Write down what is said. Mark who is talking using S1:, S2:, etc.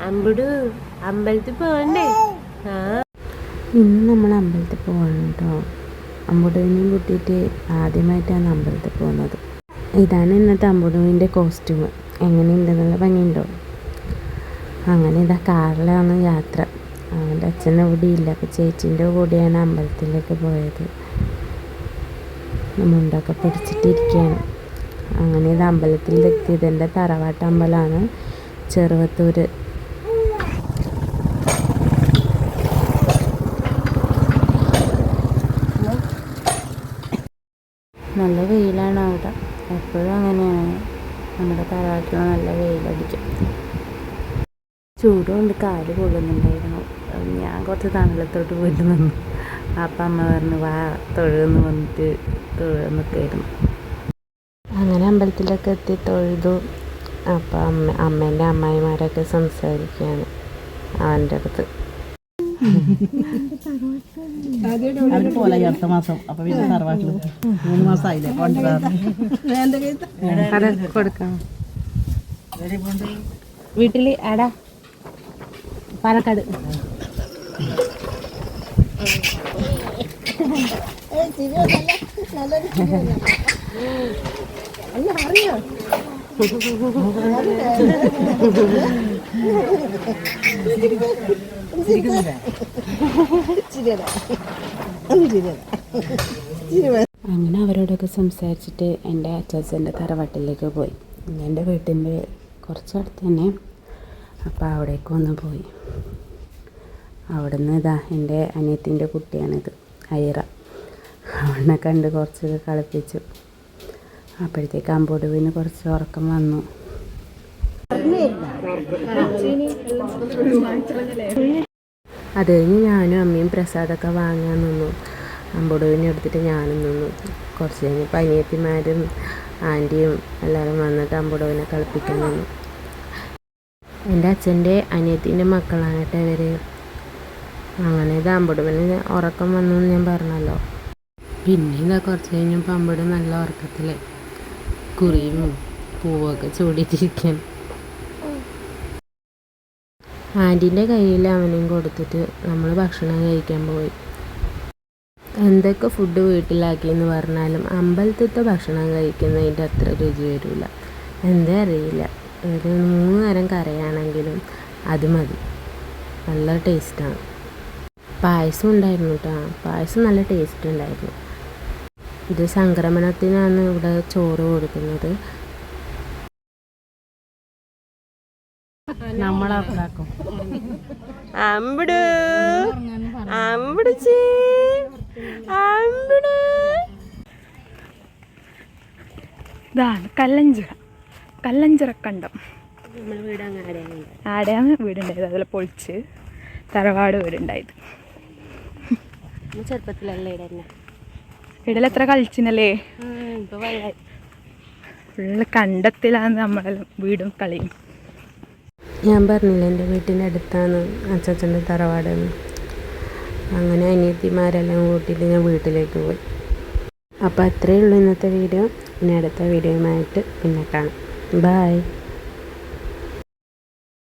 S1: അമ്പുടു അമ്പലത്തിൽ പോകണ്ടേ?
S2: ഇന്ന് നമ്മൾ അമ്പലത്തിൽ പോവാണ് കേട്ടോ. അമ്പുടുവിനെയും കൂട്ടിയിട്ട് ആദ്യമായിട്ടാണ് അമ്പലത്തിൽ പോകുന്നത്. ഇതാണ് ഇന്നത്തെ അമ്പുടുവിൻ്റെ കോസ്റ്റ്യൂം. എങ്ങനെയുണ്ട്? നല്ല ഭംഗിയുണ്ടോ? അങ്ങനെ ഇതാ കാറിലാണ് യാത്ര. അവൻ്റെ അച്ഛൻ ഇവിടെ ഇല്ല, അപ്പോൾ ചേച്ചീൻ്റെ കൂടെയാണ് അമ്പലത്തിലേക്ക് പോയത്. മുണ്ടൊക്കെ പിടിച്ചിട്ടിരിക്കുകയാണ്. അങ്ങനെ ഇത് അമ്പലത്തിലെത്തിയത്. എൻ്റെ തറവാട്ട് അമ്പലമാണ് ചെറുവത്തൂർ. നല്ല വെയിലാണ് അവിടെ, എപ്പോഴും അങ്ങനെയാണ്. നമ്മുടെ തറവാട്ടിൽ നല്ല വെയിലടിക്കും. ചൂടുകൊണ്ട് കാല് കൊള്ളുന്നുണ്ടായിരുന്നു. ഞാൻ കുറച്ച് തണലത്തോട്ട് പോയിട്ട് നിന്നു. അപ്പം അമ്മ പറഞ്ഞു വാ തൊഴുതെന്ന് പറഞ്ഞിട്ട് തൊഴുന്നൊക്കെയായിരുന്നു. അങ്ങനെ അമ്പലത്തിലൊക്കെ എത്തി തൊഴുതു. അപ്പം അമ്മേൻ്റെ അമ്മായിമാരൊക്കെ സംസാരിക്കുകയാണ് അവൻ്റെ അടുത്ത്.
S3: അവര് പോലെ അടുത്ത മാസം. അപ്പൊ പിന്നെ തറവാട്ടിൽ 3 മാസമായില്ലേ
S2: കൊടുക്കാം. വീട്ടില് ആടാ പാലക്കാട്. അങ്ങനെ അവരോടൊക്കെ സംസാരിച്ചിട്ട് എൻ്റെ അച്ചാച്ചൻ്റെ തറവാട്ടിലേക്ക് പോയി. എൻ്റെ വീട്ടിൻ്റെ കുറച്ചടുത്ത് തന്നെ. അപ്പോൾ അവിടേക്ക് ഒന്ന് പോയി. അവിടെ നിന്ന് ഇതാ എൻ്റെ അനിയത്തിൻ്റെ കുട്ടിയാണിത്, ഐറ. അവനെ കണ്ട് കുറച്ചൊക്കെ കളിപ്പിച്ചു. അപ്പോഴത്തേക്ക് അമ്പുടുവിന് കുറച്ച് ഉറക്കം വന്നു. അത് കഴിഞ്ഞ് ഞാനും അമ്മയും പ്രസാദമൊക്കെ വാങ്ങാൻ നിന്നു. അമ്പുടുവിനെ എടുത്തിട്ട് ഞാനും നിന്നു. കുറച്ച് കഴിഞ്ഞപ്പോൾ അനിയത്തിമാരും ആൻറ്റിയും എല്ലാവരും വന്നിട്ട് അമ്പുടുവിനെ കളിപ്പിക്കാൻ നിന്നു. എൻ്റെ അച്ഛൻ്റെ അനിയത്തിൻ്റെ മക്കളാണ് കേട്ടോ ഇവർ. അങ്ങനെ ഇത് അമ്പുടുവിന് ഉറക്കം വന്നു എന്ന് ഞാൻ പറഞ്ഞല്ലോ. പിന്നെ ഇതാ കുറച്ച് കഴിഞ്ഞപ്പോൾ അമ്പുടു നല്ല ഉറക്കത്തിൽ കുറിയും പൂവൊക്കെ ചൂടിയിട്ടിരിക്കാൻ. ആൻറ്റീൻ്റെ കയ്യിൽ അവനെയും കൊടുത്തിട്ട് നമ്മൾ ഭക്ഷണം കഴിക്കാൻ പോയി. എന്തൊക്കെ ഫുഡ് വീട്ടിലാക്കിയെന്ന് പറഞ്ഞാലും അമ്പലത്തിലത്തെ ഭക്ഷണം കഴിക്കുന്നതിൻ്റെ അത്ര രുചി വരില്ല. എന്താ അറിയില്ല, ഒരു 3 നേരം കറിയാണെങ്കിലും അത് മതി. നല്ല ടേസ്റ്റാണ്. പായസം ഉണ്ടായിരുന്നു കേട്ടോ. പായസം നല്ല ടേസ്റ്റ് ഉണ്ടായിരുന്നു. ഇത് സംക്രമണത്തിനാണ് ഇവിടെ ചോറ് കൊടുക്കുന്നത്.
S3: നമ്മളാക്കും.
S1: അമ്പുടു അമ്പുടിച്ചി അമ്പുടു.
S4: ഇതാണ് കല്ലഞ്ചിറക്കണ്ടം.
S1: നമ്മുടെ വീട് അങ്ങനെ
S4: ആടെയാണ് വീടുണ്ടായത്. അതിൽ പൊളിച്ച് തറവാട് വീടുണ്ടായത്.
S1: ചെറുപ്പത്തിലല്ലേ ഇടന്നെ
S4: ഇടലെത്ര കളിച്ചിനല്ലേ.
S1: ഇപ്പോൾ വെള്ളം
S4: ഫുള്ള് കണ്ടത്തിലാണ് നമ്മളെ വീടും കളിയും.
S2: ഞാൻ പറഞ്ഞില്ല എൻ്റെ വീട്ടിൻ്റെ അടുത്താണ് അച്ചാച്ചൻ്റെ തറവാടെന്ന്. അങ്ങനെ അനിയത്തിമാരെല്ലാം കൂട്ടിയിട്ട് ഞാൻ വീട്ടിലേക്ക് പോയി. അപ്പോൾ അത്രയേ ഉള്ളൂ ഇന്നത്തെ വീഡിയോ. ഇനി അടുത്ത വീഡിയോയുമായിട്ട് പിന്നെ കാണാം. ബായ്.